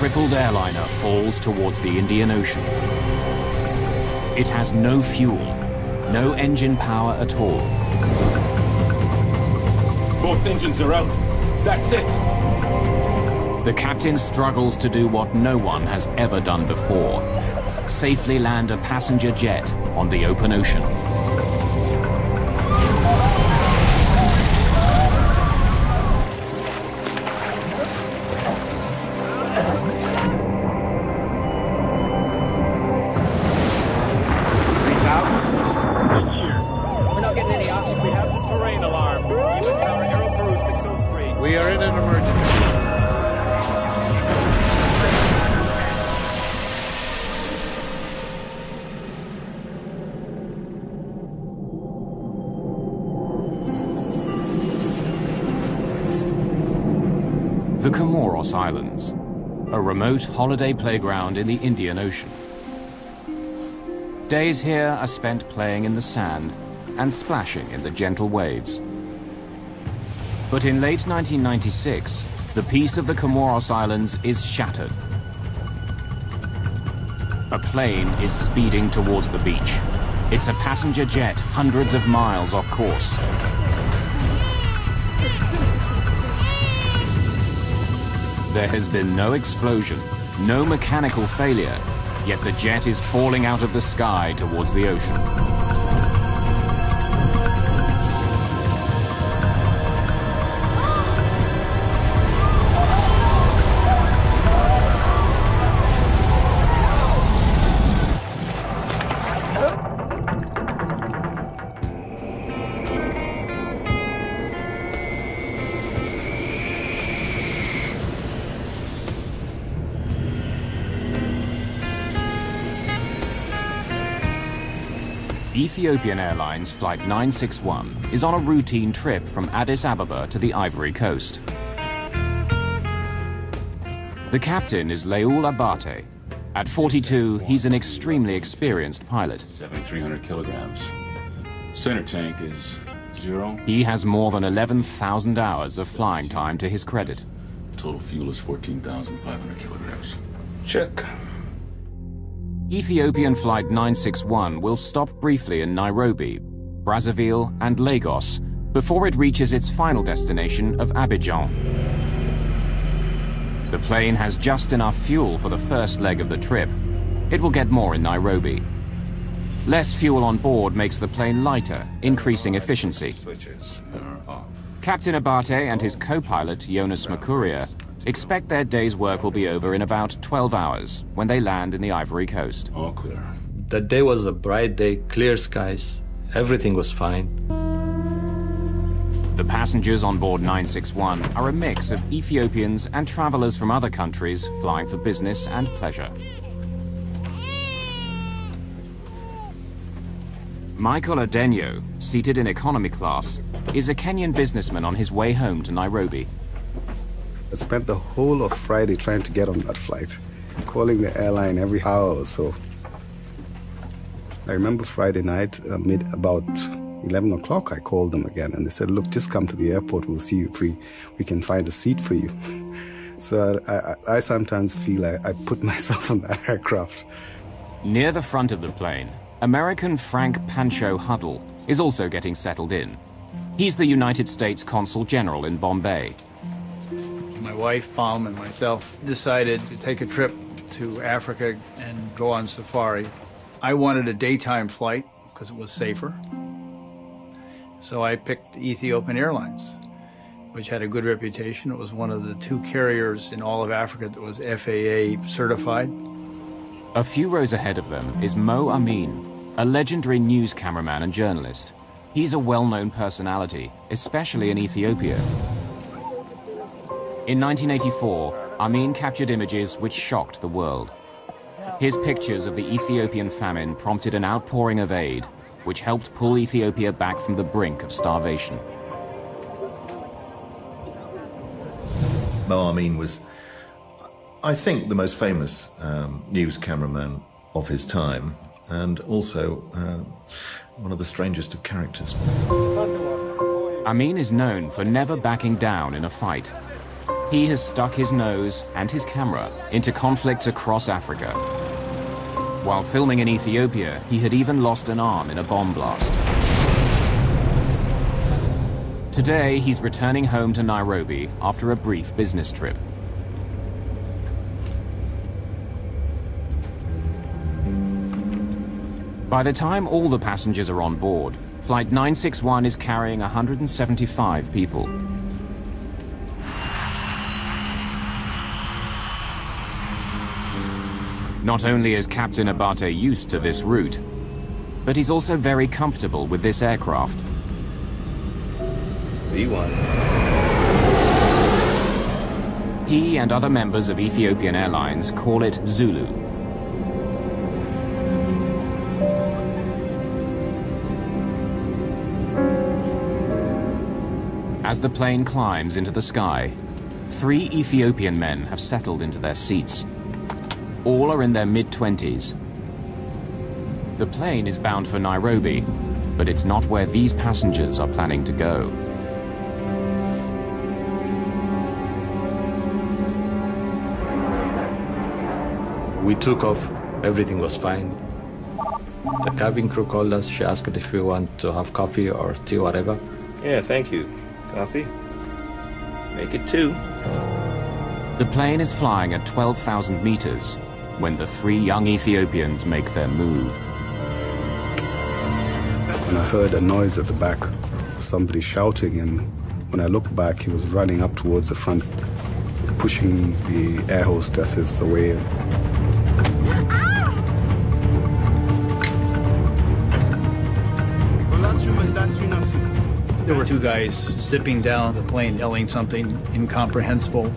crippled airliner falls towards the Indian Ocean. It has no fuel, no engine power at all. Both engines are out. That's it. The captain struggles to do what no one has ever done before: safely land a passenger jet on the open ocean. We are in an emergency. The Comoros Islands, a remote holiday playground in the Indian Ocean. Days here are spent playing in the sand and splashing in the gentle waves. But in late 1996, the peace of the Comoros Islands is shattered. A plane is speeding towards the beach. It's a passenger jet hundreds of miles off course. There has been no explosion, no mechanical failure, yet the jet is falling out of the sky towards the ocean. Ethiopian Airlines Flight 961 is on a routine trip from Addis Ababa to the Ivory Coast. The captain is Leul Abate. At 42, he's an extremely experienced pilot. 7,300 kilograms. Center tank is 0. He has more than 11,000 hours of flying time to his credit. Total fuel is 14,500 kilograms. Check. Ethiopian Flight 961 will stop briefly in Nairobi, Brazzaville and Lagos before it reaches its final destination of Abidjan. The plane has just enough fuel for the first leg of the trip. It will get more in Nairobi. Less fuel on board makes the plane lighter, increasing efficiency. Switches are off. Captain Abate and his co-pilot, Jonas Makuria, expect their day's work will be over in about 12 hours when they land in the Ivory Coast. All clear. That day was a bright day, clear skies, everything was fine. The passengers on board 961 are a mix of Ethiopians and travelers from other countries flying for business and pleasure. Michael Adenyo, seated in economy class, is a Kenyan businessman on his way home to Nairobi. I spent the whole of Friday trying to get on that flight, calling the airline every hour or so. I remember Friday night, about 11 o'clock, I called them again and they said, look, just come to the airport, we'll see if we can find a seat for you. So I sometimes feel I put myself on that aircraft. Near the front of the plane, American Frank Pancho Huddle is also getting settled in. He's the United States Consul General in Bombay. My wife, Palm, and myself decided to take a trip to Africa and go on safari. I wanted a daytime flight because it was safer. So I picked Ethiopian Airlines, which had a good reputation. It was one of the 2 carriers in all of Africa that was FAA certified. A few rows ahead of them is Mo Amin, a legendary news cameraman and journalist. He's a well-known personality, especially in Ethiopia. In 1984, Amin captured images which shocked the world. His pictures of the Ethiopian famine prompted an outpouring of aid, which helped pull Ethiopia back from the brink of starvation. Mo Amin was, I think, the most famous news cameraman of his time, and also one of the strangest of characters. Amin is known for never backing down in a fight. He has stuck his nose and his camera into conflict across Africa. While filming in Ethiopia, he had even lost an arm in a bomb blast. Today, he's returning home to Nairobi after a brief business trip. By the time all the passengers are on board, Flight 961 is carrying 175 people. Not only is Captain Abate used to this route, but he's also very comfortable with this aircraft. B1. He and other members of Ethiopian Airlines call it Zulu. As the plane climbs into the sky, 3 Ethiopian men have settled into their seats. All are in their mid-20s. The plane is bound for Nairobi, but it's not where these passengers are planning to go. We took off, everything was fine. The cabin crew called us, she asked if we want to have coffee or tea, whatever. Yeah, thank you. Coffee? Make it 2. The plane is flying at 12,000 meters when the 3 young Ethiopians make their move. And I heard a noise at the back, somebody shouting, and when I looked back, he was running up towards the front, pushing the air hostesses away. There were 2 guys zipping down the plane, yelling something incomprehensible.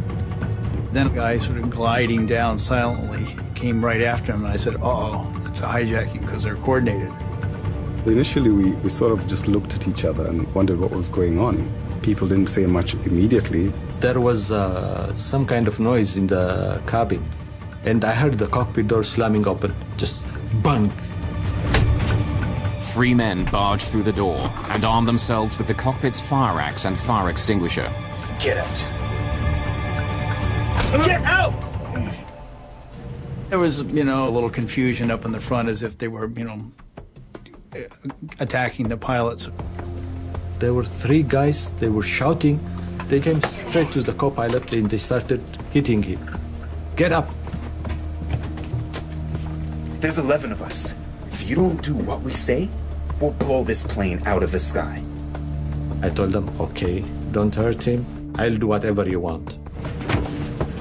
Then a guy sort of gliding down silently came right after him, and I said, uh-oh, it's a hijacking, because they're coordinated. Initially, we sort of just looked at each other and wondered what was going on. People didn't say much immediately. There was some kind of noise in the cabin, and I heard the cockpit door slamming open, just bang. 3 men barge through the door and arm themselves with the cockpit's fire axe and fire extinguisher. Get out. Get out! There was, a little confusion up in the front as if they were, attacking the pilots. There were 3 guys, they were shouting. They came straight to the co-pilot and they started hitting him. Get up! There's 11 of us. If you don't do what we say, we'll blow this plane out of the sky. I told them, okay, don't hurt him. I'll do whatever you want.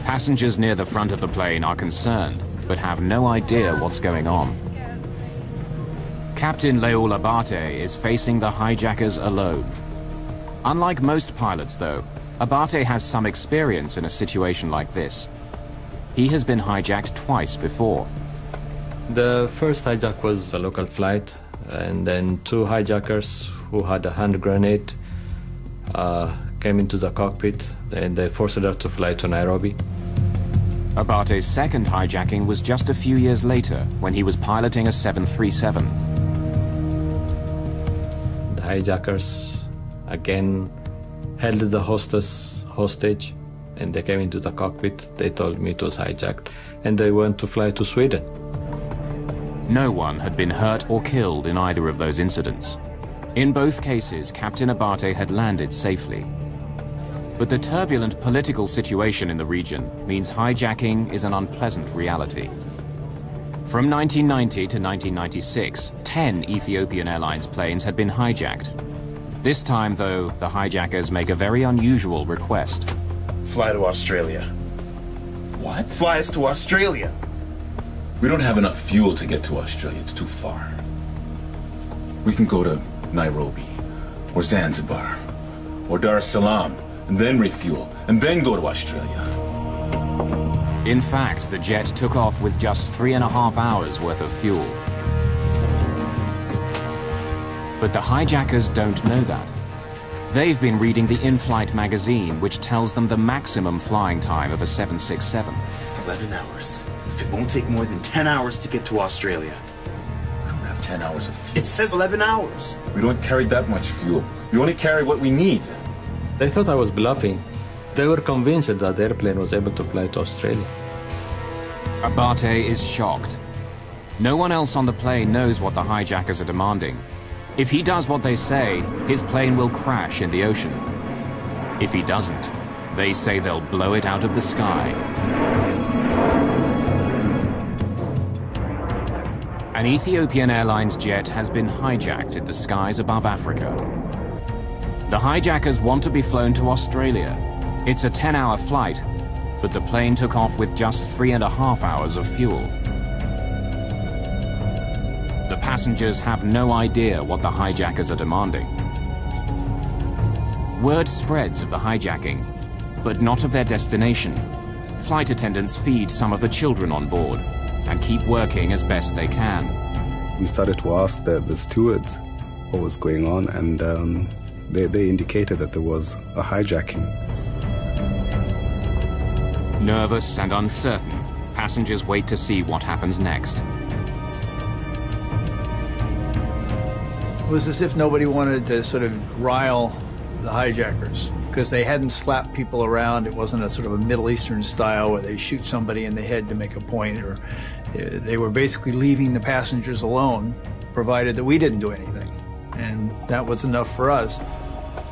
Passengers near the front of the plane are concerned, but have no idea what's going on. Captain Leol Abate is facing the hijackers alone. Unlike most pilots, though, Abate has some experience in a situation like this. He has been hijacked twice before. The first hijack was a local flight, and then 2 hijackers who had a hand grenade came into the cockpit, and they forced her to fly to Nairobi. Abate's second hijacking was just a few years later when he was piloting a 737. The hijackers again held the hostess hostage, and they came into the cockpit. They told me it was hijacked, and they went to fly to Sweden. No one had been hurt or killed in either of those incidents. In both cases, Captain Abate had landed safely. But the turbulent political situation in the region means hijacking is an unpleasant reality. From 1990 to 1996, 10 Ethiopian Airlines planes had been hijacked. This time, though, the hijackers make a very unusual request. Fly to Australia. What? Fly us to Australia. We don't have enough fuel to get to Australia. It's too far. We can go to Nairobi, or Zanzibar, or Dar es Salaam, and then refuel, and then go to Australia. In fact, the jet took off with just 3.5 hours worth of fuel. But the hijackers don't know that. They've been reading the in-flight magazine, which tells them the maximum flying time of a 767. 11 hours. It won't take more than 10 hours to get to Australia. We don't have 10 hours of fuel. It says 11 hours. We don't carry that much fuel. We only carry what we need. They thought I was bluffing. They were convinced that the airplane was able to fly to Australia. Abate is shocked. No one else on the plane knows what the hijackers are demanding. If he does what they say, his plane will crash in the ocean. If he doesn't, they say they'll blow it out of the sky. An Ethiopian Airlines jet has been hijacked in the skies above Africa. The hijackers want to be flown to Australia. It's a 10-hour flight, but the plane took off with just 3.5 hours of fuel. The passengers have no idea what the hijackers are demanding. Word spreads of the hijacking, but not of their destination. Flight attendants feed some of the children on board and keep working as best they can. We started to ask the stewards what was going on, and they indicated that there was a hijacking. Nervous and uncertain, passengers wait to see what happens next. It was as if nobody wanted to sort of rile the hijackers, because they hadn't slapped people around. It wasn't a sort of a Middle Eastern style where they shoot somebody in the head to make a point, or they were basically leaving the passengers alone, provided that we didn't do anything. And that was enough for us.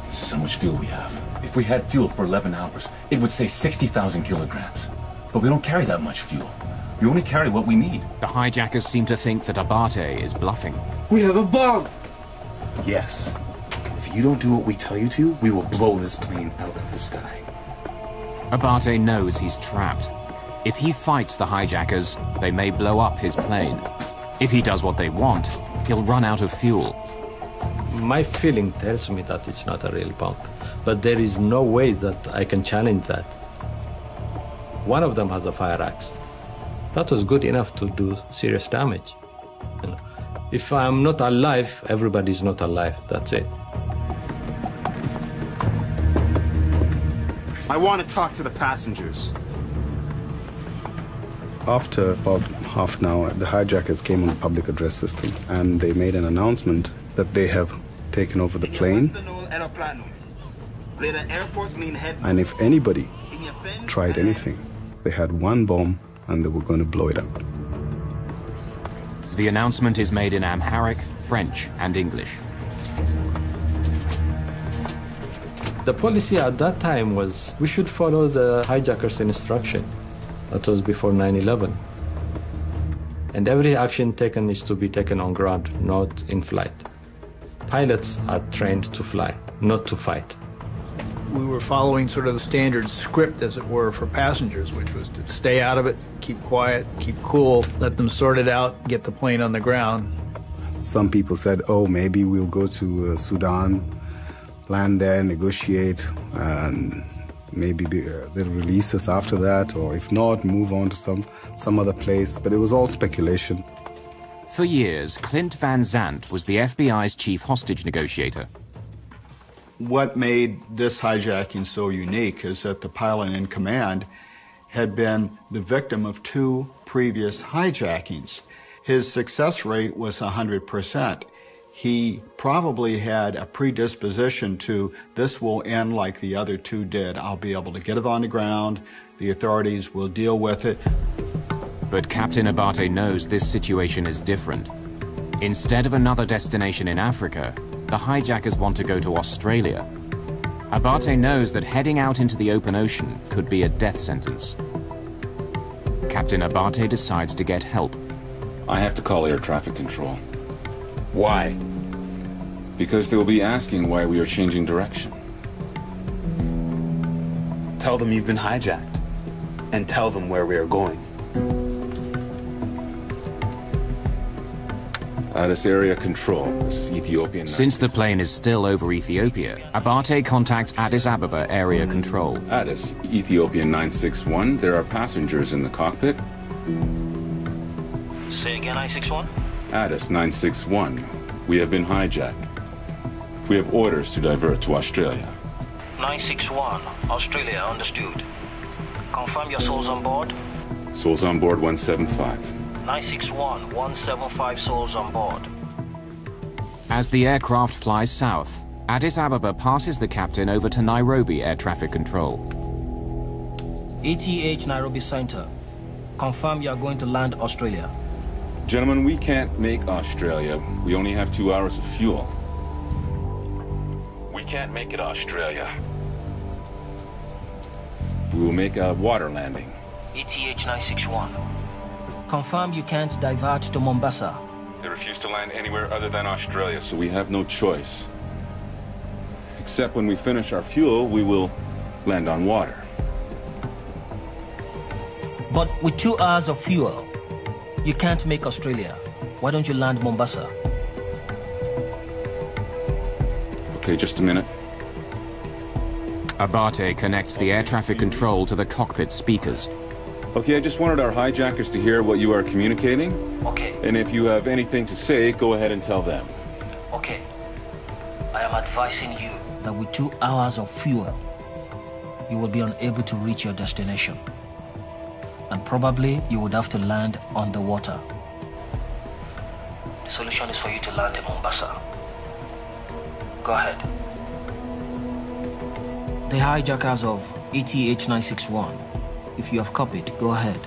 There's so much fuel we have. If we had fuel for 11 hours, it would say 60,000 kilograms. But we don't carry that much fuel. We only carry what we need. The hijackers seem to think that Abate is bluffing. We have a bomb! Yes. If you don't do what we tell you to, we will blow this plane out of the sky. Abate knows he's trapped. If he fights the hijackers, they may blow up his plane. If he does what they want, he'll run out of fuel. My feeling tells me that it's not a real bomb, but there is no way that I can challenge that. One of them has a fire axe. That was good enough to do serious damage. You know, if I'm not alive, everybody's not alive. That's it. I want to talk to the passengers. After about half an hour, the hijackers came on the public address system, and they made an announcement that they have taken over the plane, and if anybody tried anything, they had one bomb and they were going to blow it up. The announcement is made in Amharic, French, and English. The policy at that time was we should follow the hijackers' instruction. That was before 9/11. And every action taken is to be taken on ground, not in flight. Pilots are trained to fly, not to fight. We were following sort of the standard script, as it were, for passengers, which was to stay out of it, keep quiet, keep cool, let them sort it out, get the plane on the ground. Some people said, oh, maybe we'll go to Sudan, land there, negotiate, and maybe they'll release us after that, or if not, move on to some other place. But it was all speculation. For years, Clint Van Zandt was the FBI's chief hostage negotiator. What made this hijacking so unique is that the pilot in command had been the victim of 2 previous hijackings. His success rate was 100%. He probably had a predisposition to, this will end like the other 2 did. I'll be able to get it on the ground, the authorities will deal with it. But Captain Abate knows this situation is different. Instead of another destination in Africa, the hijackers want to go to Australia. Abate knows that heading out into the open ocean could be a death sentence. Captain Abate decides to get help. I have to call air traffic control. Why? Because they will be asking why we are changing direction. Tell them you've been hijacked. And tell them where we are going. Addis area control. This is Ethiopian. Since the plane is still over Ethiopia, Abate contacts Addis Ababa area control. Addis, Ethiopian 961. There are passengers in the cockpit. Say again, 961? Addis 961. We have been hijacked. We have orders to divert to Australia. 961, Australia, understood. Confirm your souls on board? Souls on board 175. 961, 175 souls on board. As the aircraft flies south, Addis Ababa passes the captain over to Nairobi air traffic control. ETH Nairobi Center. Confirm you are going to land Australia. Gentlemen, we can't make Australia. We only have 2 hours of fuel. We can't make it Australia. We will make a water landing. ETH 961. Confirm you can't divert to Mombasa. They refuse to land anywhere other than Australia, so we have no choice. Except when we finish our fuel, we will land on water. But with 2 hours of fuel, you can't make Australia. Why don't you land Mombasa? Okay, just a minute. Abate connects the air traffic control to the cockpit speakers. Okay, I just wanted our hijackers to hear what you are communicating. Okay. And if you have anything to say, go ahead and tell them. Okay. I am advising you that with 2 hours of fuel, you will be unable to reach your destination. And probably you would have to land on the water. The solution is for you to land in Mombasa. Go ahead. The hijackers of ETH 961. If you have copied, go ahead.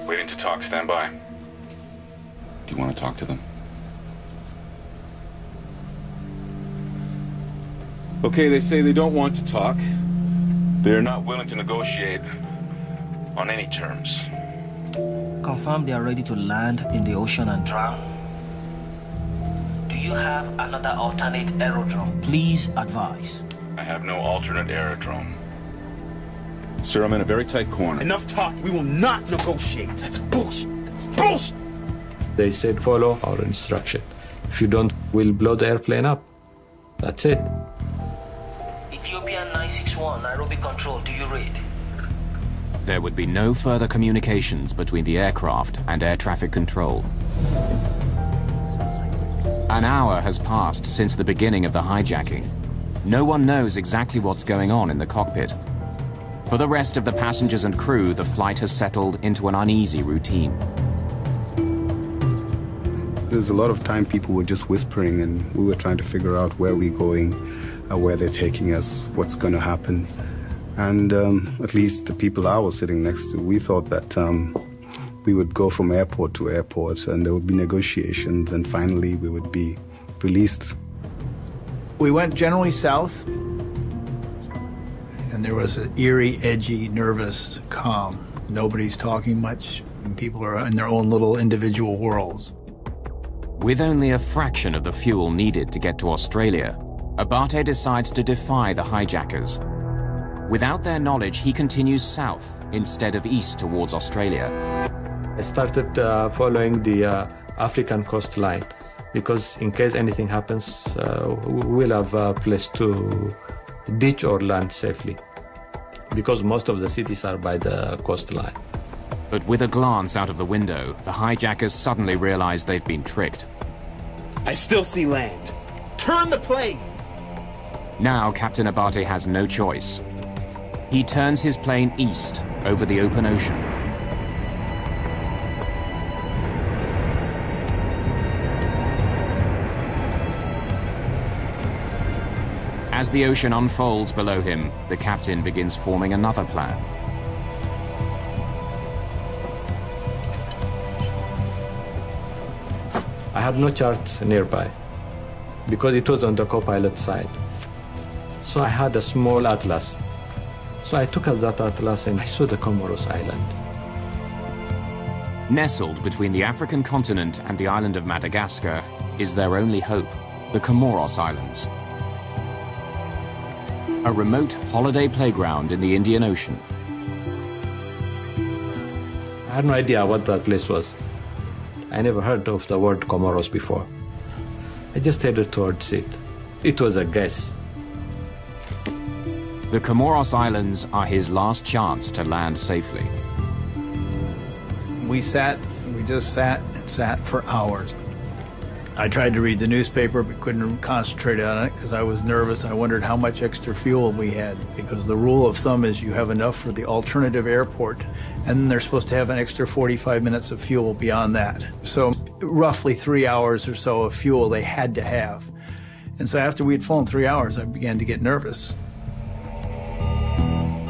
Waiting to talk, stand by. Do you want to talk to them? Okay, they say they don't want to talk. They're not willing to negotiate on any terms. Confirm they are ready to land in the ocean and drown. Do you have another alternate aerodrome? Please advise. I have no alternate aerodrome. Sir, I'm in a very tight corner. Enough talk. We will not negotiate. That's bullshit. That's bullshit. They said follow our instruction. If you don't, we'll blow the airplane up. That's it. Ethiopian 961, Nairobi Control, do you read? There would be no further communications between the aircraft and air traffic control. An hour has passed since the beginning of the hijacking. No one knows exactly what's going on in the cockpit. For the rest of the passengers and crew, the flight has settled into an uneasy routine. There's a lot of time people were just whispering, and we were trying to figure out where we're going, where they're taking us, what's going to happen. And at least the people I was sitting next to, we thought that we would go from airport to airport, and there would be negotiations, and finally we would be released. We went generally south, and there was an eerie, edgy, nervous calm. Nobody's talking much, and people are in their own little individual worlds. With only a fraction of the fuel needed to get to Australia, Abate decides to defy the hijackers. Without their knowledge, he continues south instead of east towards Australia. I started following the African coastline because in case anything happens, we'll have a place to ditch or land safely, because most of the cities are by the coastline. But with a glance out of the window, the hijackers suddenly realize they've been tricked. I still see land. Turn the plane! Now Captain Abate has no choice. He turns his plane east over the open ocean. As the ocean unfolds below him, the captain begins forming another plan. I had no chart nearby because it was on the co-pilot side. So I had a small atlas. So I took out that atlas and I saw the Comoros Island. Nestled between the African continent and the island of Madagascar is their only hope, the Comoros Islands. A remote holiday playground in the Indian Ocean. I had no idea what that place was. I never heard of the word Comoros before. I just headed towards it. It was a guess. The Comoros Islands are his last chance to land safely. We just sat and sat for hours. I tried to read the newspaper but couldn't concentrate on it because I was nervous. I wondered how much extra fuel we had, because the rule of thumb is you have enough for the alternative airport, and they're supposed to have an extra 45 minutes of fuel beyond that. So roughly 3 hours or so of fuel they had to have. And so after we had flown 3 hours, I began to get nervous.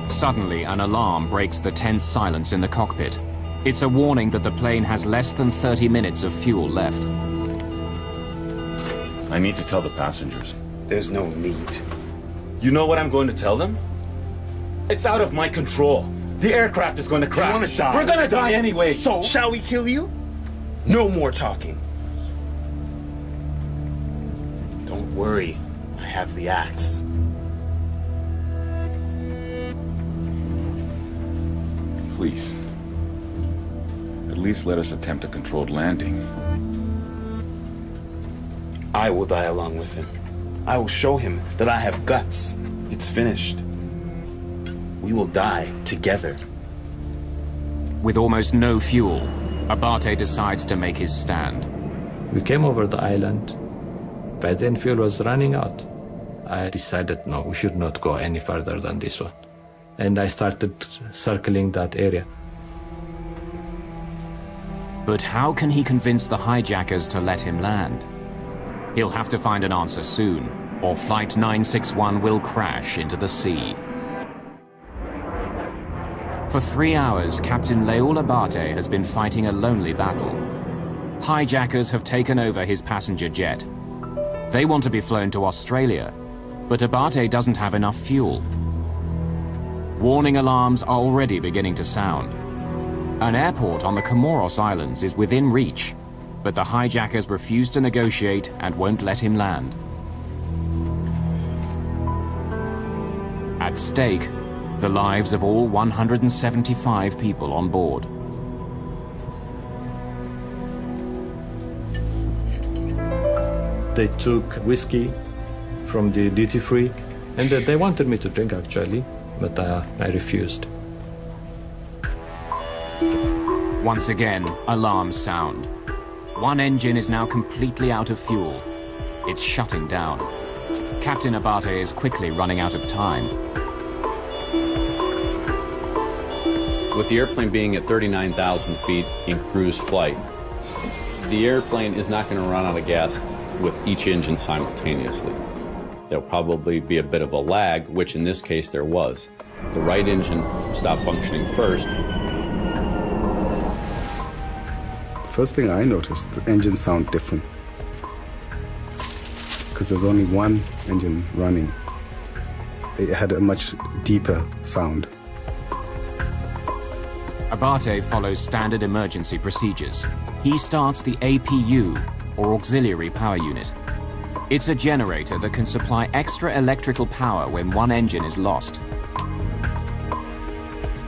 Suddenly, an alarm breaks the tense silence in the cockpit. It's a warning that the plane has less than 30 minutes of fuel left. I need to tell the passengers. There's no need. You know what I'm going to tell them? It's out of my control. The aircraft is going to crash. You wanna die? We're going to die anyway. So, shall we kill you? No more talking. Don't worry. I have the axe. Please. At least let us attempt a controlled landing. I will die along with him. I will show him that I have guts. It's finished. We will die together. With almost no fuel, Abate decides to make his stand. We came over the island, but then fuel was running out. I decided, no, we should not go any further than this one. And I started circling that area. But how can he convince the hijackers to let him land? He'll have to find an answer soon, or Flight 961 will crash into the sea. For 3 hours, Captain Leul Abate has been fighting a lonely battle. Hijackers have taken over his passenger jet. They want to be flown to Australia, but Abate doesn't have enough fuel. Warning alarms are already beginning to sound. An airport on the Comoros Islands is within reach, but the hijackers refuse to negotiate and won't let him land. At stake, the lives of all 175 people on board. They took whiskey from the duty-free, and they wanted me to drink actually, but I refused. Once again, alarms sound. One engine is now completely out of fuel. It's shutting down. Captain Abate is quickly running out of time. With the airplane being at 39,000 feet in cruise flight, the airplane is not going to run out of gas with each engine simultaneously. There'll probably be a bit of a lag, which in this case there was. The right engine stopped functioning first. First thing I noticed, the engines sound different. Because there's only one engine running. It had a much deeper sound. Abate follows standard emergency procedures. He starts the APU, or Auxiliary Power Unit. It's a generator that can supply extra electrical power when one engine is lost.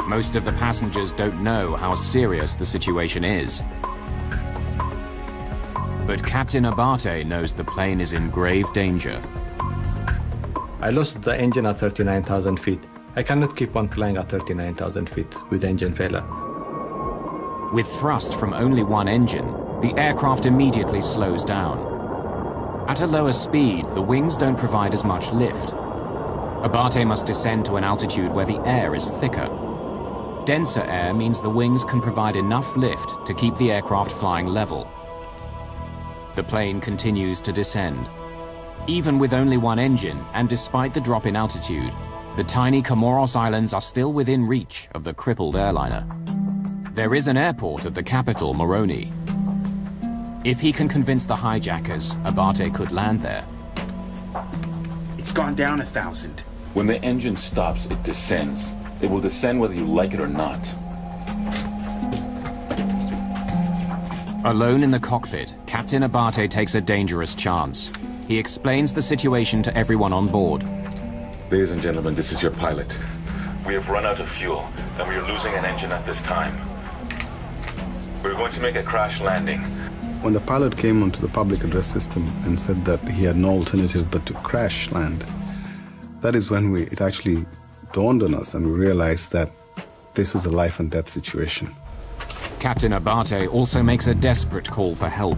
Most of the passengers don't know how serious the situation is. But Captain Abate knows the plane is in grave danger. I lost the engine at 39,000 feet. I cannot keep on flying at 39,000 feet with engine failure. With thrust from only one engine, the aircraft immediately slows down. At a lower speed, the wings don't provide as much lift. Abate must descend to an altitude where the air is thicker. Denser air means the wings can provide enough lift to keep the aircraft flying level. The plane continues to descend. Even with only one engine, and despite the drop in altitude, the tiny Comoros Islands are still within reach of the crippled airliner. There is an airport at the capital, Moroni. If he can convince the hijackers, Abate could land there. It's gone down 1,000. When the engine stops, it descends. It will descend whether you like it or not. Alone in the cockpit, Captain Abate takes a dangerous chance. He explains the situation to everyone on board. Ladies and gentlemen, this is your pilot. We have run out of fuel, and we are losing an engine at this time. We're going to make a crash landing. When the pilot came onto the public address system and said that he had no alternative but to crash land, that is when it actually dawned on us and we realized that this was a life and death situation. Captain Abate also makes a desperate call for help.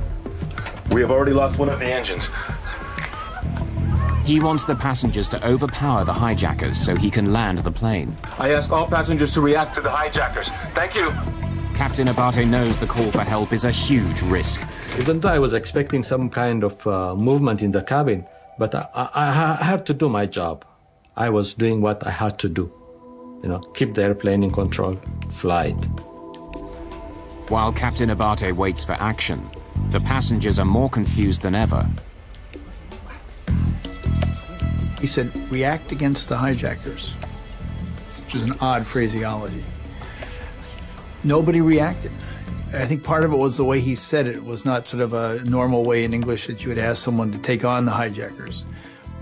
We have already lost one of the engines. He wants the passengers to overpower the hijackers so he can land the plane. I ask all passengers to react to the hijackers. Thank you. Captain Abate knows the call for help is a huge risk. Even though I was expecting some kind of movement in the cabin, But I had to do my job. I was doing what I had to do. You know, keep the airplane in control, fly it. While Captain Abate waits for action, the passengers are more confused than ever. He said, react against the hijackers, which is an odd phraseology. Nobody reacted. I think part of it was the way he said it. It was not sort of a normal way in English that you would ask someone to take on the hijackers.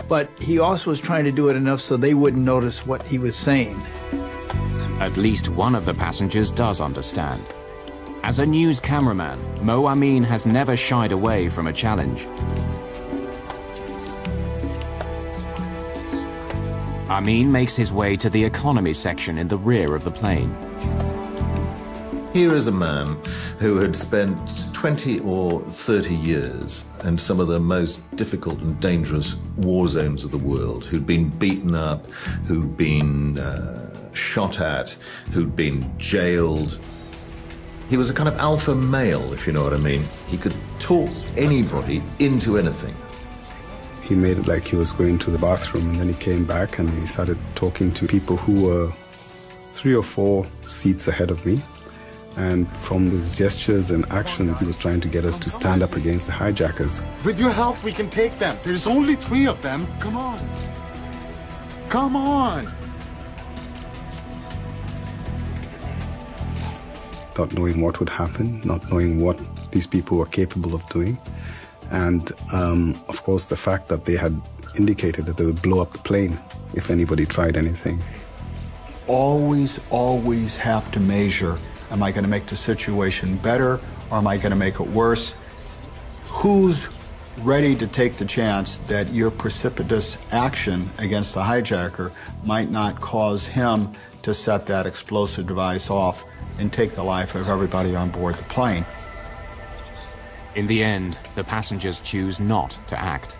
But he also was trying to do it enough so they wouldn't notice what he was saying. At least one of the passengers does understand. As a news cameraman, Mo Amin has never shied away from a challenge. Amin makes his way to the economy section in the rear of the plane. Here is a man who had spent 20 or 30 years in some of the most difficult and dangerous war zones of the world, who'd been beaten up, who'd been shot at, who'd been jailed. He was a kind of alpha male, if you know what I mean. He could talk anybody into anything. He made it like he was going to the bathroom, and then he came back and he started talking to people who were 3 or 4 seats ahead of me. And from his gestures and actions, he was trying to get us to stand up against the hijackers. With your help, we can take them. There's only 3 of them. Come on. Come on. Not knowing what would happen, not knowing what these people were capable of doing. And, of course, the fact that they had indicated that they would blow up the plane if anybody tried anything. Always, always have to measure, am I going to make the situation better or am I going to make it worse? Who's ready to take the chance that your precipitous action against the hijacker might not cause him to set that explosive device off and take the life of everybody on board the plane? In the end, the passengers choose not to act.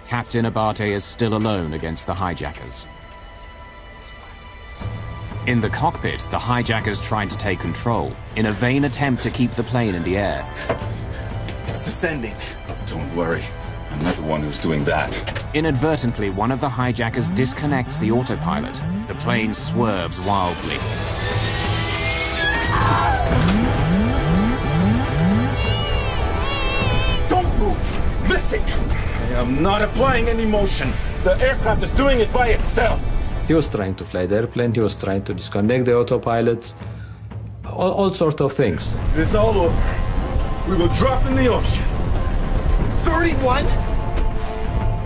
Captain Abate is still alone against the hijackers. In the cockpit, the hijackers tried to take control in a vain attempt to keep the plane in the air. It's descending. Don't worry. I'm not the one who's doing that. Inadvertently, one of the hijackers disconnects the autopilot. The plane swerves wildly. Don't move. Listen. I am not applying any motion. The aircraft is doing it by itself. He was trying to fly the airplane, he was trying to disconnect the autopilots, all sorts of things. It is all over. We will drop in the ocean. 31?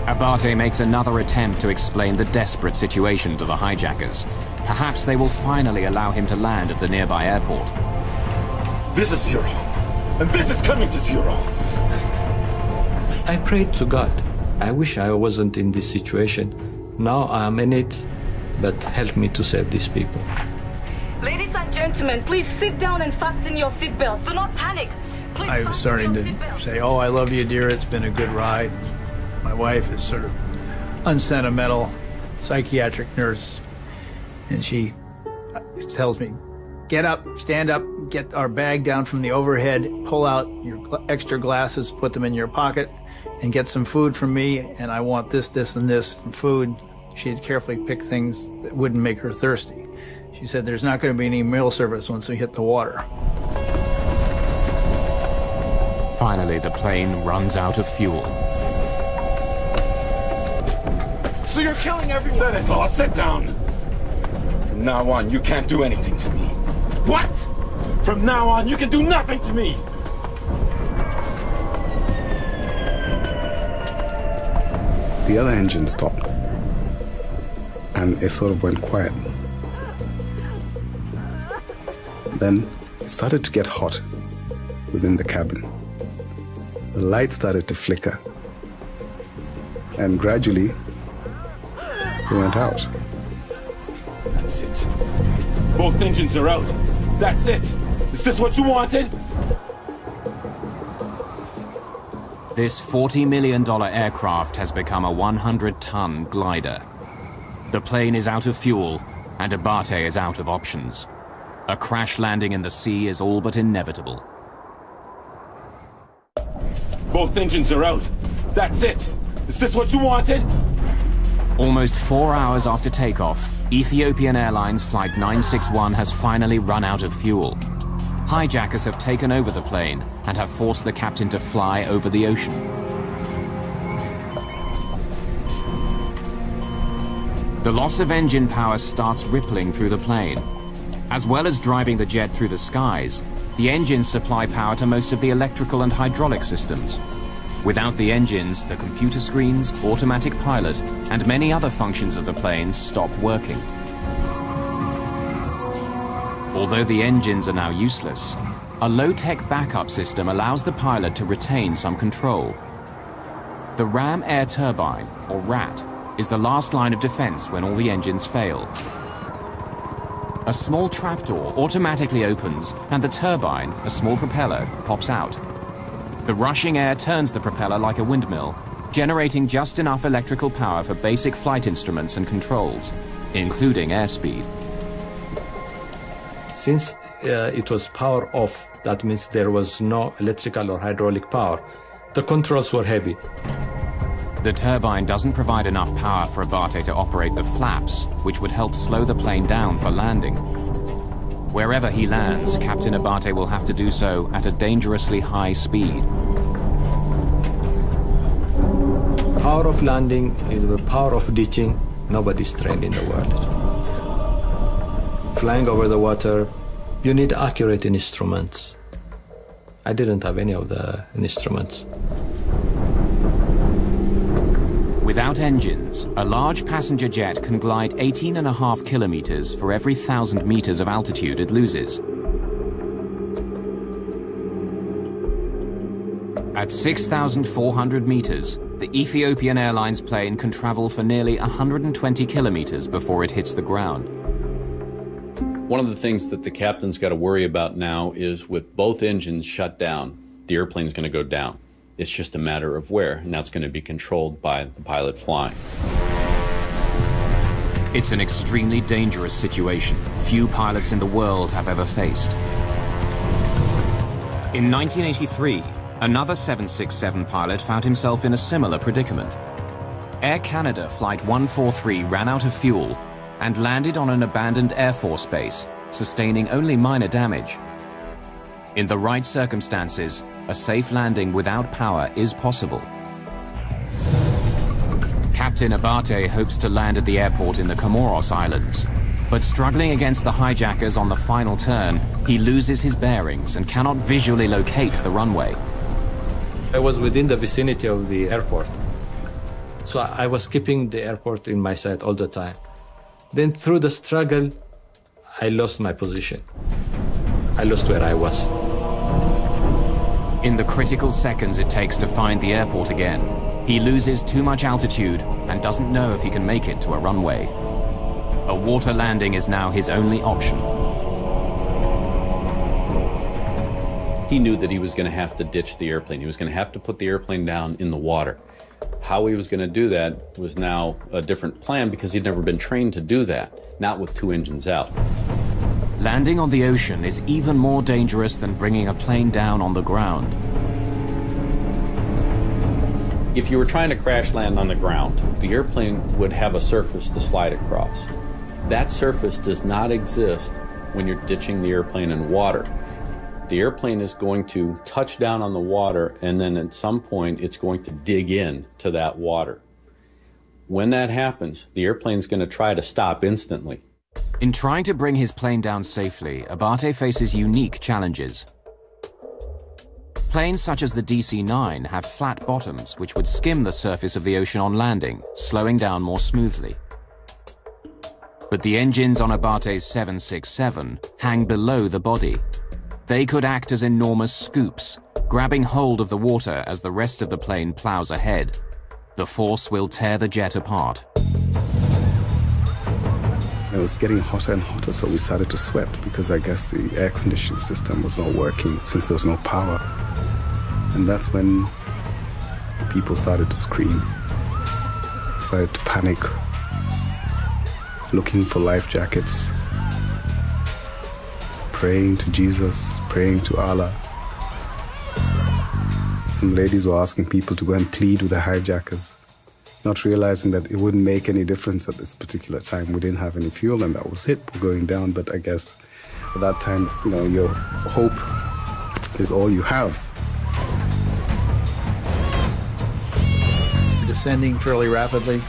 Abate makes another attempt to explain the desperate situation to the hijackers. Perhaps they will finally allow him to land at the nearby airport. This is 0, and this is coming to 0. I prayed to God. I wish I wasn't in this situation. Now I'm in it, but help me to save these people. Ladies and gentlemen, please sit down and fasten your seatbelts. Do not panic. Please. I was starting to say, oh, I love you, dear. It's been a good ride. My wife is sort of unsentimental, psychiatric nurse. And she tells me, get up, stand up, get our bag down from the overhead, pull out your extra glasses, put them in your pocket, and get some food from me. And I want this, this, and this from food. She had carefully picked things that wouldn't make her thirsty. She said, there's not going to be any meal service once we hit the water. Finally, the plane runs out of fuel. So you're killing everyone? That is all. Sit down. From now on, you can't do anything to me. What? From now on, you can do nothing to me. The other engine stopped, and it sort of went quiet. Then it started to get hot within the cabin. The light started to flicker, and gradually it went out. That's it. Both engines are out. That's it. Is this what you wanted? This $40 million aircraft has become a 100-ton glider. The plane is out of fuel, and Abate is out of options. A crash landing in the sea is all but inevitable. Both engines are out. That's it. Is this what you wanted? Almost 4 hours after takeoff, Ethiopian Airlines Flight 961 has finally run out of fuel. Hijackers have taken over the plane and have forced the captain to fly over the ocean. The loss of engine power starts rippling through the plane. As well as driving the jet through the skies, the engines supply power to most of the electrical and hydraulic systems. Without the engines, the computer screens, automatic pilot, and many other functions of the plane stop working. Although the engines are now useless, a low-tech backup system allows the pilot to retain some control. The ram air turbine, or RAT, is the last line of defense when all the engines fail. A small trapdoor automatically opens, and the turbine, a small propeller, pops out. The rushing air turns the propeller like a windmill, generating just enough electrical power for basic flight instruments and controls, including airspeed. Since it was power off, that means there was no electrical or hydraulic power. The controls were heavy. The turbine doesn't provide enough power for Abate to operate the flaps, which would help slow the plane down for landing. Wherever he lands, Captain Abate will have to do so at a dangerously high speed. Power of landing is the power of ditching. Nobody's trained in the world. Flying over the water, you need accurate instruments. I didn't have any of the instruments. Without engines, a large passenger jet can glide 18.5 kilometers for every 1,000 meters of altitude it loses. At 6,400 meters, the Ethiopian Airlines plane can travel for nearly 120 kilometers before it hits the ground. One of the things that the captain's got to worry about now is with both engines shut down, the airplane's going to go down. It's just a matter of where, and that's going to be controlled by the pilot flying. It's an extremely dangerous situation few pilots in the world have ever faced. In 1983, another 767 pilot found himself in a similar predicament. Air Canada Flight 143 ran out of fuel and landed on an abandoned Air Force base, sustaining only minor damage. In the right circumstances, a safe landing without power is possible. Captain Abate hopes to land at the airport in the Comoros Islands, but struggling against the hijackers on the final turn, he loses his bearings and cannot visually locate the runway. I was within the vicinity of the airport, so I was keeping the airport in my sight all the time. Then through the struggle, I lost my position. I lost where I was. In the critical seconds it takes to find the airport again, he loses too much altitude and doesn't know if he can make it to a runway. A water landing is now his only option. He knew that he was going to have to ditch the airplane. He was going to have to put the airplane down in the water. How he was going to do that was now a different plan because he'd never been trained to do that, not with two engines out. Landing on the ocean is even more dangerous than bringing a plane down on the ground. If you were trying to crash land on the ground, the airplane would have a surface to slide across. That surface does not exist when you're ditching the airplane in water. The airplane is going to touch down on the water, and then at some point it's going to dig in to that water. When that happens, the airplane's going to try to stop instantly. In trying to bring his plane down safely, Abate faces unique challenges. Planes such as the DC-9 have flat bottoms which would skim the surface of the ocean on landing, slowing down more smoothly. But the engines on Abate's 767 hang below the body. They could act as enormous scoops, grabbing hold of the water as the rest of the plane plows ahead. The force will tear the jet apart. It was getting hotter and hotter, so we started to sweat because I guess the air conditioning system was not working since there was no power. And that's when people started to scream, started to panic, looking for life jackets, praying to Jesus, praying to Allah. Some ladies were asking people to go and plead with the hijackers not realizing that it wouldn't make any difference at this particular time. We didn't have any fuel, and that was it. We're going down, but I guess at that time, you know, your hope is all you have. Descending fairly rapidly.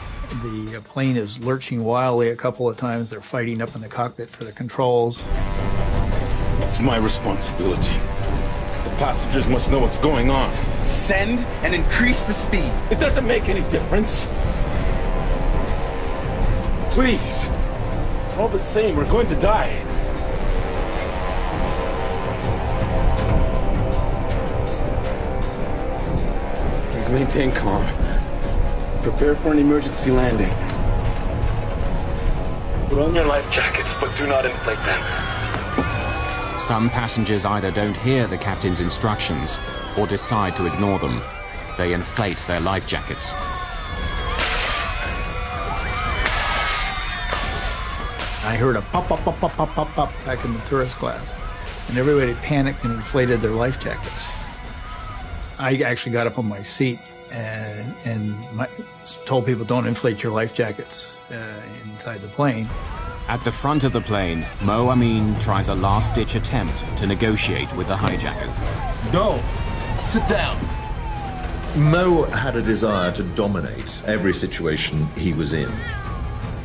The plane is lurching wildly a couple of times. They're fighting up in the cockpit for the controls. It's my responsibility. The passengers must know what's going on. Descend and increase the speed. It doesn't make any difference. Please. All the same, we're going to die. Please maintain calm. Prepare for an emergency landing. Put on your life jackets, but do not inflate them. Some passengers either don't hear the captain's instructions or decide to ignore them. They inflate their life jackets. I heard a pop, pop, pop, pop, pop, pop, pop back in the tourist class. And everybody panicked and inflated their life jackets. I actually got up on my seat and told people, don't inflate your life jackets inside the plane. At the front of the plane, Mo Amin tries a last-ditch attempt to negotiate with the hijackers. No! Sit down! Mo had a desire to dominate every situation he was in.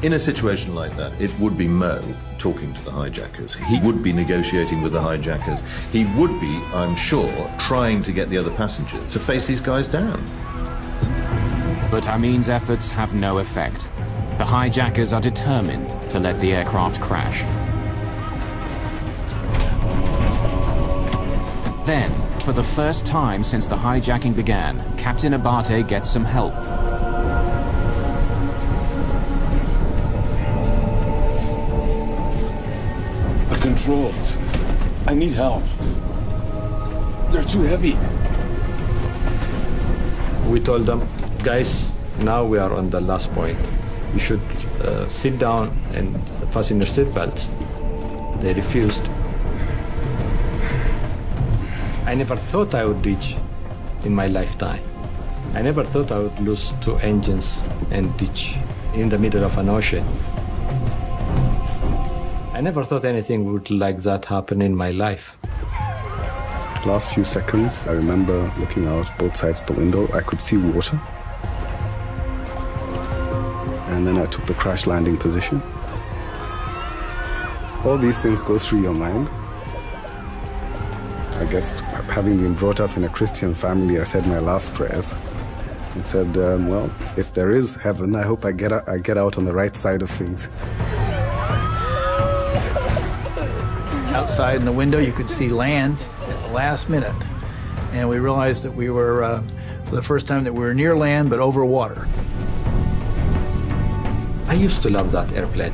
In a situation like that, it would be Mo talking to the hijackers. He would be negotiating with the hijackers. He would be, I'm sure, trying to get the other passengers to face these guys down. But Amin's efforts have no effect. The hijackers are determined to let the aircraft crash. Then, for the first time since the hijacking began, Captain Abate gets some help. The controls. I need help. They're too heavy. We told them, guys, now we are on the last point. You should sit down and fasten your seatbelts. They refused. I never thought I would reach in my lifetime. I never thought I would lose 2 engines and ditch in the middle of an ocean. I never thought anything would like that happen in my life. Last few seconds, I remember looking out both sides of the window. I could see water. And then I took the crash landing position. All these things go through your mind. I guess having been brought up in a Christian family, I said my last prayers. I said, well, if there is heaven, I hope I get out on the right side of things. Outside in the window, you could see land at the last minute. And we realized that we were, for the first time, that we were near land, but over water. I used to love that airplane.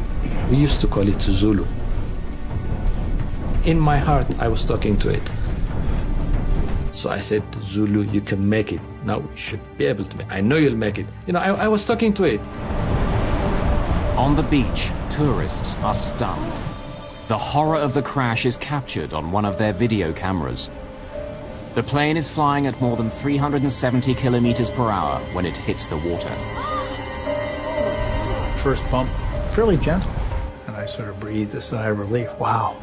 We used to call it Zulu. In my heart, I was talking to it. So I said, Zulu, you can make it. Now you should be able to make it. I know you'll make it. You know, I was talking to it. On the beach, tourists are stunned. The horror of the crash is captured on one of their video cameras. The plane is flying at more than 370 kilometers per hour when it hits the water. First bump, fairly gentle. And I sort of breathed a sigh of relief. Wow.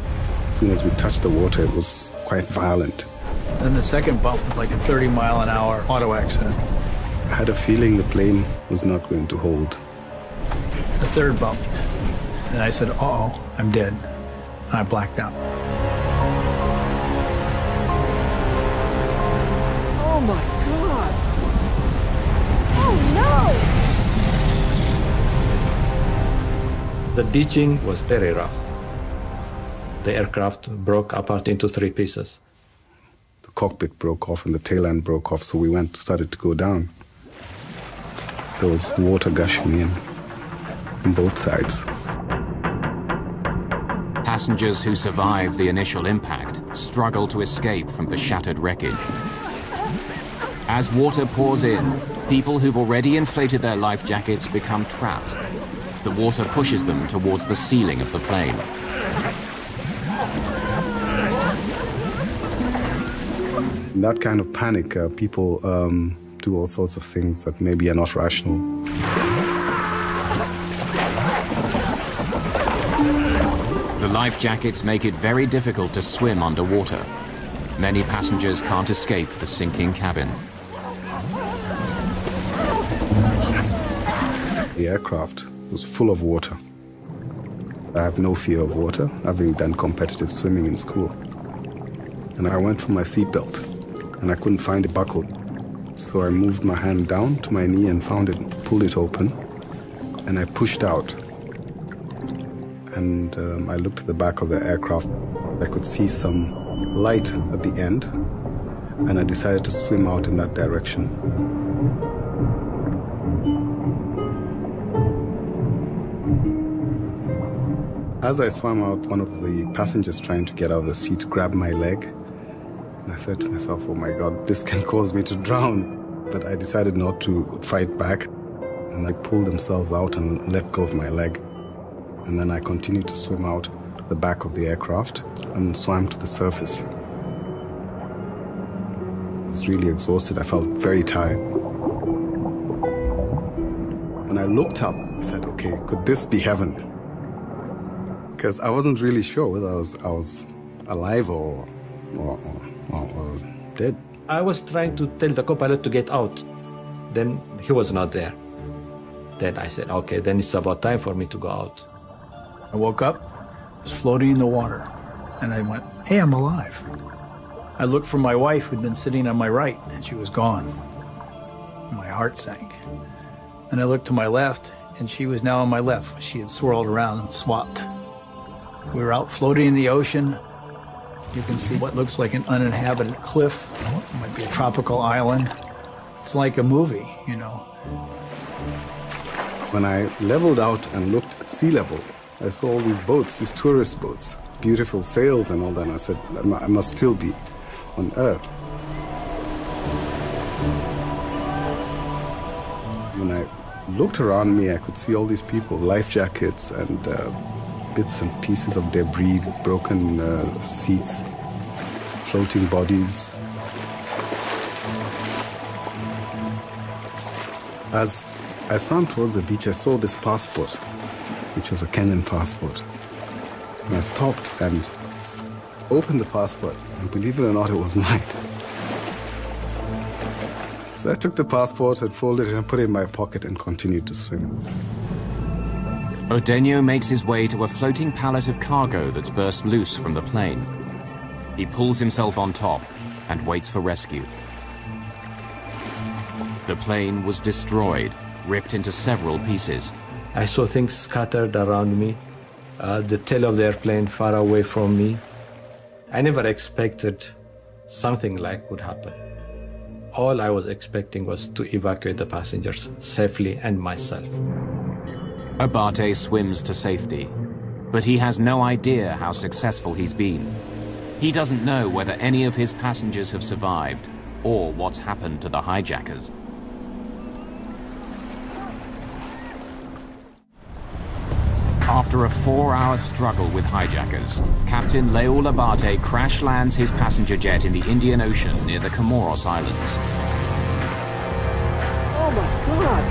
As soon as we touched the water, it was quite violent. Then the second bump was like a 30-mile-an-hour auto accident. I had a feeling the plane was not going to hold. The third bump. And I said, uh-oh, I'm dead. And I blacked out. Oh my God! Oh no! The ditching was very rough. The aircraft broke apart into 3 pieces. The cockpit broke off and the tail end broke off, so we started to go down. There was water gushing in on both sides. Passengers who survived the initial impact struggle to escape from the shattered wreckage. As water pours in, people who've already inflated their life jackets become trapped. The water pushes them towards the ceiling of the plane. In that kind of panic, people do all sorts of things that maybe are not rational. The life jackets make it very difficult to swim underwater. Many passengers can't escape the sinking cabin. The aircraft was full of water. I have no fear of water, having done competitive swimming in school. And I went for my seatbelt, and I couldn't find it buckled. So I moved my hand down to my knee and found it, pulled it open, and I pushed out. And I looked at the back of the aircraft. I could see some light at the end, and I decided to swim out in that direction. As I swam out, one of the passengers trying to get out of the seat grabbed my leg. And I said to myself, oh my God, this can cause me to drown. But I decided not to fight back. And they pulled themselves out and let go of my leg. And then I continued to swim out to the back of the aircraft and swam to the surface. I was really exhausted. I felt very tired. And I looked up. I said, okay, could this be heaven? Because I wasn't really sure whether I was alive or dead. I was trying to tell the co-pilot to get out. Then he was not there. Then I said, okay, then it's about time for me to go out. I woke up, I was floating in the water, and I went, hey, I'm alive. I looked for my wife who'd been sitting on my right, and she was gone. My heart sank. And I looked to my left, and she was now on my left. She had swirled around and swapped. We were out floating in the ocean. You can see what looks like an uninhabited cliff. It might be a tropical island. It's like a movie, you know. When I leveled out and looked at sea level, I saw all these boats, these tourist boats, beautiful sails and all that, and I said, I must still be on Earth. When I looked around me, I could see all these people, life jackets and bits and pieces of debris, broken seats, floating bodies. As I swam towards the beach, I saw this passport, which was a Kenyan passport. And I stopped and opened the passport, and believe it or not, it was mine. So I took the passport and folded it and put it in my pocket and continued to swim. Odenyo makes his way to a floating pallet of cargo that's burst loose from the plane. He pulls himself on top and waits for rescue. The plane was destroyed, ripped into several pieces. I saw things scattered around me, the tail of the airplane far away from me. I never expected something like would happen. All I was expecting was to evacuate the passengers safely and myself. Abate swims to safety, but he has no idea how successful he's been. He doesn't know whether any of his passengers have survived or what's happened to the hijackers. After a 4-hour struggle with hijackers, Captain Leul Abate crash lands his passenger jet in the Indian Ocean near the Comoros Islands. Oh my God!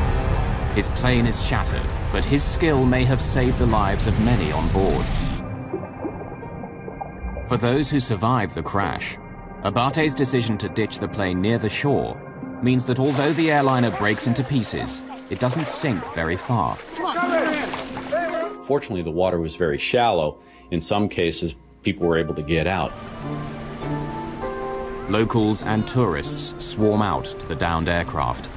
His plane is shattered, but his skill may have saved the lives of many on board. For those who survived the crash, Abate's decision to ditch the plane near the shore means that although the airliner breaks into pieces, it doesn't sink very far. Fortunately, the water was very shallow. In some cases, people were able to get out. Locals and tourists swarm out to the downed aircraft.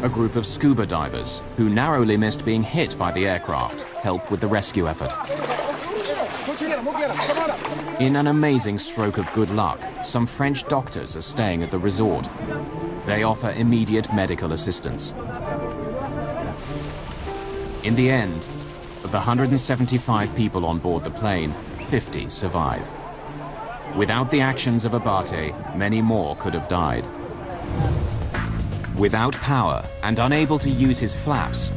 A group of scuba divers, who narrowly missed being hit by the aircraft, help with the rescue effort. In an amazing stroke of good luck, some French doctors are staying at the resort. They offer immediate medical assistance. In the end, of the 175 people on board the plane, 50 survive. Without the actions of Abate, many more could have died. Without power and unable to use his flaps,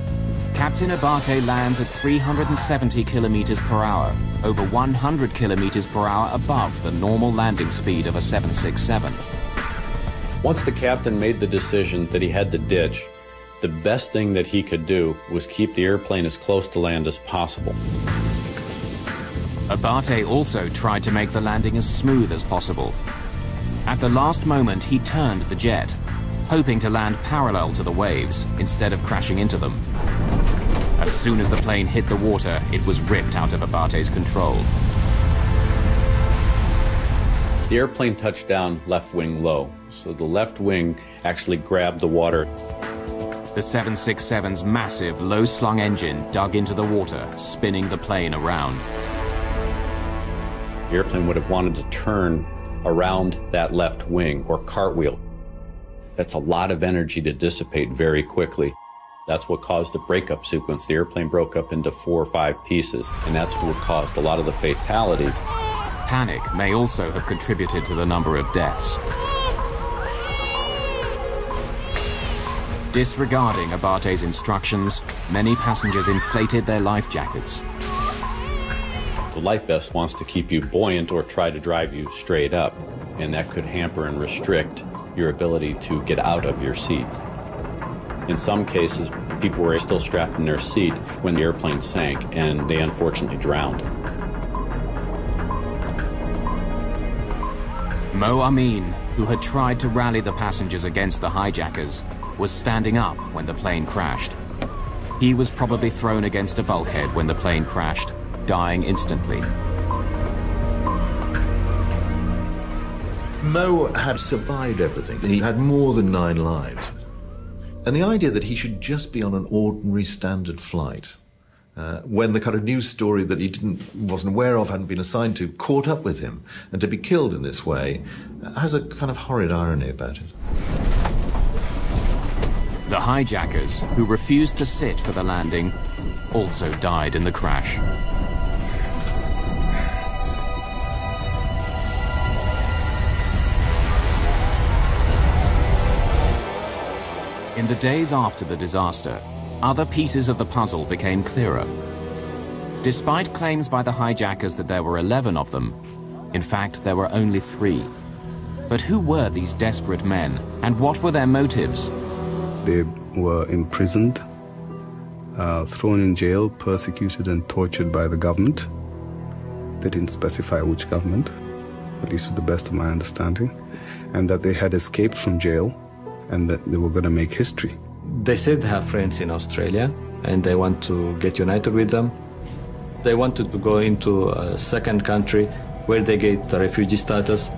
Captain Abate lands at 370 kilometers per hour, over 100 kilometers per hour above the normal landing speed of a 767. Once the captain made the decision that he had to ditch, The best thing that he could do was keep the airplane as close to land as possible. Abate also tried to make the landing as smooth as possible. At the last moment, he turned the jet, hoping to land parallel to the waves instead of crashing into them. As soon as the plane hit the water, it was ripped out of Abate's control. The airplane touched down left wing low, so the left wing actually grabbed the water. The 767's massive, low-slung engine dug into the water, spinning the plane around. The airplane would have wanted to turn around that left wing or cartwheel. That's a lot of energy to dissipate very quickly. That's what caused the breakup sequence. The airplane broke up into 4 or 5 pieces, and that's what caused a lot of the fatalities. Panic may also have contributed to the number of deaths. Disregarding Abate's instructions, many passengers inflated their life jackets. The life vest wants to keep you buoyant or try to drive you straight up, and that could hamper and restrict your ability to get out of your seat. In some cases, people were still strapped in their seat when the airplane sank, and they unfortunately drowned. Mo Amin, who had tried to rally the passengers against the hijackers, was standing up when the plane crashed. He was probably thrown against a bulkhead when the plane crashed, dying instantly. Mo had survived everything. He had more than 9 lives. And the idea that he should just be on an ordinary standard flight, when the kind of news story that he wasn't aware of, hadn't been assigned to, caught up with him, and to be killed in this way, has a kind of horrid irony about it. The hijackers, who refused to sit for the landing, also died in the crash. In the days after the disaster, other pieces of the puzzle became clearer. Despite claims by the hijackers that there were 11 of them, in fact, there were only 3. But who were these desperate men, and what were their motives? They were imprisoned, thrown in jail, persecuted and tortured by the government. They didn't specify which government, at least to the best of my understanding, and that they had escaped from jail and that they were going to make history. They said they have friends in Australia and they want to get united with them. They wanted to go into a second country where they get the refugee status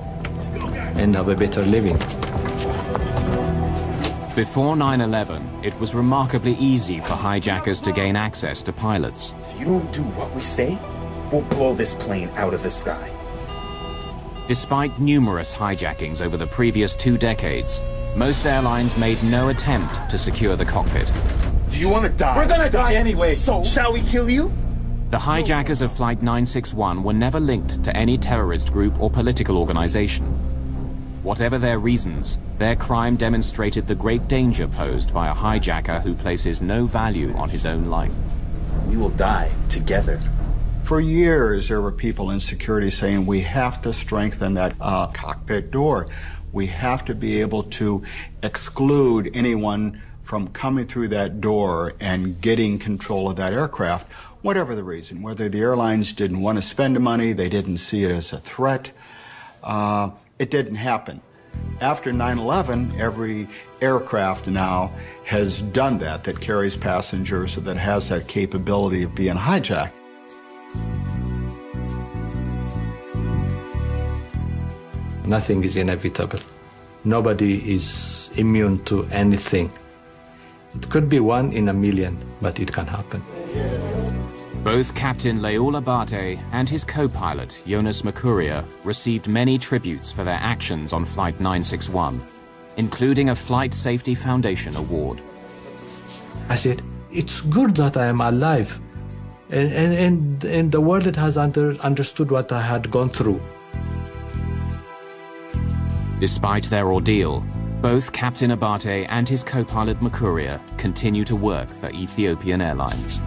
and have a better living. Before 9/11, it was remarkably easy for hijackers to gain access to pilots. If you don't do what we say, we'll blow this plane out of the sky. Despite numerous hijackings over the previous 2 decades, most airlines made no attempt to secure the cockpit. Do you want to die? We're gonna die anyway. So, shall we kill you? The hijackers of Flight 961 were never linked to any terrorist group or political organization. Whatever their reasons, their crime demonstrated the great danger posed by a hijacker who places no value on his own life. We will die together. For years, there were people in security saying we have to strengthen that cockpit door. We have to be able to exclude anyone from coming through that door and getting control of that aircraft, whatever the reason. Whether the airlines didn't want to spend the money, they didn't see it as a threat. It didn't happen. After 9/11, every aircraft now has done that carries passengers, that has that capability of being hijacked. Nothing is inevitable. Nobody is immune to anything. It could be 1 in a million, but it can happen. Both Captain Leul Abate and his co-pilot, Jonas Mercuria, received many tributes for their actions on Flight 961, including a Flight Safety Foundation award. I said, it's good that I am alive, and the world has understood what I had gone through. Despite their ordeal, both Captain Abate and his co-pilot Mercuria continue to work for Ethiopian Airlines.